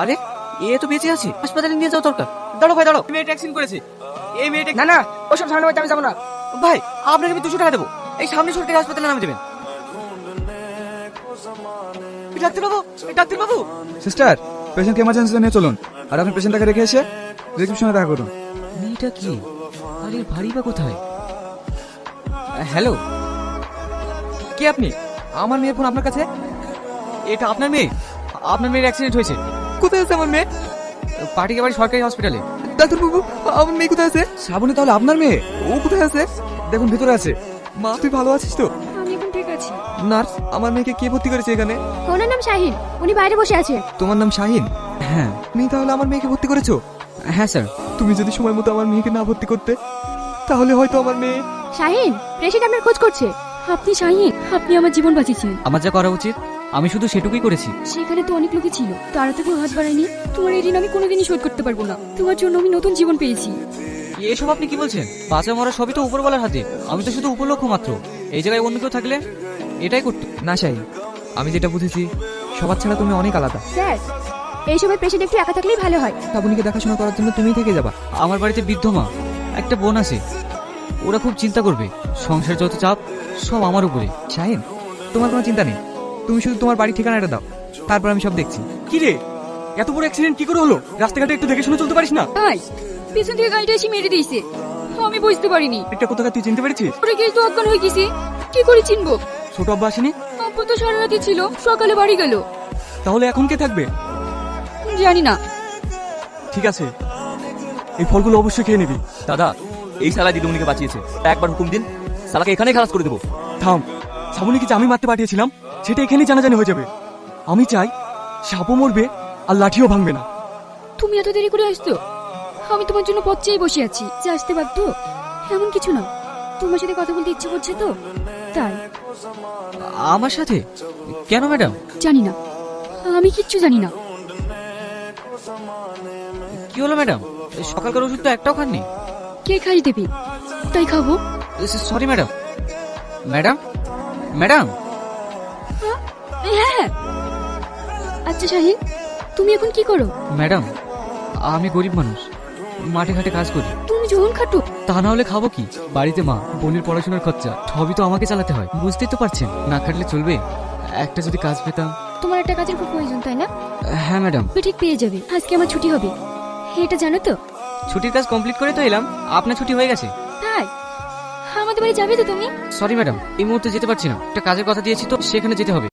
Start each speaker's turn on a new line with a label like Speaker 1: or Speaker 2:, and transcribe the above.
Speaker 1: আরে এ তো বেঁচে আছে, হাসপাতালে নিয়ে যাওয়া দরকার। দাঁড়ো ভাই দাঁড়ো, মেয়েটা অ্যাক্সিডেন্ট করেছে। এই মেয়েটা
Speaker 2: না না, ওসব সামনে বাড়িতে আমি যাবো না।
Speaker 1: ভাই আপনাকে আমি 200 টাকা দেবো, এই সামনে সরকারি হাসপাতালে নামে দেবেন। ডাক্তারবাবু, ডাক্তারবাবু।
Speaker 3: সিস্টার, পেশেন্টকে এমার্জেন্সিতে নিয়ে চলুন। আর আপনি পেশেন্টটাকে রেখে এসে রিসেপশনে দেখা করুন।
Speaker 1: মেয়েটা কি? আরে ভারী বা কোথায়? হ্যালো, কে আপনি? আমার মেয়ের ফোন আপনার কাছে? এটা আপনার মেয়ে? আপনার মেয়ের অ্যাক্সিডেন্ট হয়েছে। কোথায় আছে আমার মেয়ে? পাটিকা বাড়ি সরকারি হসপিটালে।
Speaker 3: ডাক্তারবাবু, আমার মেয়ে কোথায় আছে? শ্রাবণী তাহলে আপনার মেয়ে? ও কোথায় আছে? দেখুন ভিতরে আছে। মা, তুই ভালো আছিস তো?
Speaker 4: আমি এখন ঠিক আছি।
Speaker 3: নার্স, আমার মেয়েকে কে ভর্তি করেছে এখানে?
Speaker 4: ওনার নাম শাহিন, উনি বাইরে বসে আছে।
Speaker 3: তোমার নাম শাহিন? হ্যাঁ। তুমি তাহলে আমার মেয়েকে ভর্তি করেছো?
Speaker 1: হ্যাঁ স্যার।
Speaker 3: তুমি যদি সময় মতো আমার মেয়েকে না ভর্তি করতে, তাহলে হয়তো আমার মেয়ে।
Speaker 4: শাহিন, পেশেন্ট আপনার খোঁজ করছে। আপনি শাহিন, আপনি আমার জীবন বাঁচিয়েছেন।
Speaker 1: আমার যা করা উচিত আমি শুধু সেটুকুই করেছি।
Speaker 4: সেখানে তো অনেক লোকই ছিল, তারা তো কেউ হাত বাড়ায়নি। তোমার এই ঋণ আমি কোনোদিনই শোধ করতে পারবো না। তোমার জন্য আমি নতুন জীবন পেয়েছি।
Speaker 1: এসব আপনি কি বলছেন? বাঁচা মরা সবই তো উপরওয়ালার হাতে, আমি তো শুধু উপলক্ষ মাত্র। এই জায়গায় অন্য কেউ থাকলে এটাই করতো
Speaker 3: না শাহিন, আমি যেটা বুঝেছি, সবার ছাড়া তুমি অনেক আলাদা।
Speaker 4: স্যার, এই সময় পেশেন্ট একটু একা থাকলেই ভালো হয়।
Speaker 3: শ্রাবণীকে দেখাশোনা করার জন্য তুমিই থেকে যাবা।
Speaker 1: আমার বাড়িতে বৃদ্ধ মা, একটা বোন আছে, ওরা খুব চিন্তা করবে। সংসার যত চাপ সব আমার উপরে।
Speaker 3: শাহিন, তোমার কোনো চিন্তা নেই, তুমি শুধু তোমার বাড়ির ঠিকানাটা দাও, তারপর আমি সব দেখছি।
Speaker 2: কি রে, এত বড় অ্যাক্সিডেন্ট কি করে হলো? রাস্তাঘাটে একটু দেখে শুনে চলতে পারিস না?
Speaker 4: ভাই, পেছন থেকে গাড়িটা এসে মেরে দিয়েছে, আমি বুঝতে পারিনি।
Speaker 2: এটা কোথাকার তুই চিনতে পেরেছিস?
Speaker 4: পরে গিয়ে তো অজ্ঞান হয়ে গেছি, কি করে চিনবো?
Speaker 2: ছোট আব্বা আসেনি?
Speaker 4: আব্বু তো সারা রাতে ছিল, সকালে বাড়ি গেল।
Speaker 2: তাহলে এখন কে থাকবে?
Speaker 4: জানি না।
Speaker 2: ঠিক আছে, এই ফলগুলো অবশ্যই খেয়ে নিবি।
Speaker 5: দাদা, এই শালা দিদিমণিকে বাঁচিয়েছে, একবার হুকুম দিন, শালাকে এখানেই খালাস করে দেবো।
Speaker 2: থাম, শ্রাবণীকে যে আমি মারতে পাঠিয়েছিলাম সেটা এখানেই জানাজানি হয়ে যাবে। আমি চাই সাপও মরবে আর লাঠিও ভাঙবে না।
Speaker 4: তুমি এত দেরি করে আসতো? আমি তোমার জন্য পথ চেয়ে বসে আছি, যে আসতে বাধ্য এমন কিছু না। তোমার সাথে কথা বলতে ইচ্ছে করছে তো তাই।
Speaker 1: আমার সাথে কেন ম্যাডাম?
Speaker 4: জানি না, আমি কিচ্ছু জানি না।
Speaker 1: কি হলো ম্যাডাম? সকালকার ওষুধ তো একটাও খাননি।
Speaker 4: কে খাই দেবে তাই খাবো।
Speaker 1: Sorry madam. Madam, madam.
Speaker 4: হ্যাঁ। আচ্ছা শাহিন, তুমি এখন কি করো?
Speaker 1: ম্যাডাম, আমি গরিব মানুষ, মাঠে ঘাটে কাজ করি।
Speaker 4: তুমি যখন খাটো।
Speaker 1: তা না হলে খাবো কি? বাড়িতে মা বোনের পড়াশোনার খরচা সবই তো আমাকে চালাতে হয়, বুঝতেই তো পারছেন। না খাটলে চলবে? একটা যদি কাজ পেতাম।
Speaker 4: তোমার একটা কাজের খুব প্রয়োজন তাই না?
Speaker 1: হ্যাঁ ম্যাডাম।
Speaker 4: তুমি ঠিক পেয়ে যাবে। আজকে আমার ছুটি হবে, এটা জানো তো?
Speaker 1: ছুটির কাজ কমপ্লিট করে তো এলাম, আপনার ছুটি হয়ে গেছে।
Speaker 4: তাই আমাদের বাড়ি যাবে তো তুমি?
Speaker 1: সরি ম্যাডাম, এই মুহূর্তে যেতে পারছি না, একটা কাজের কথা দিয়েছি তো সেখানে যেতে হবে।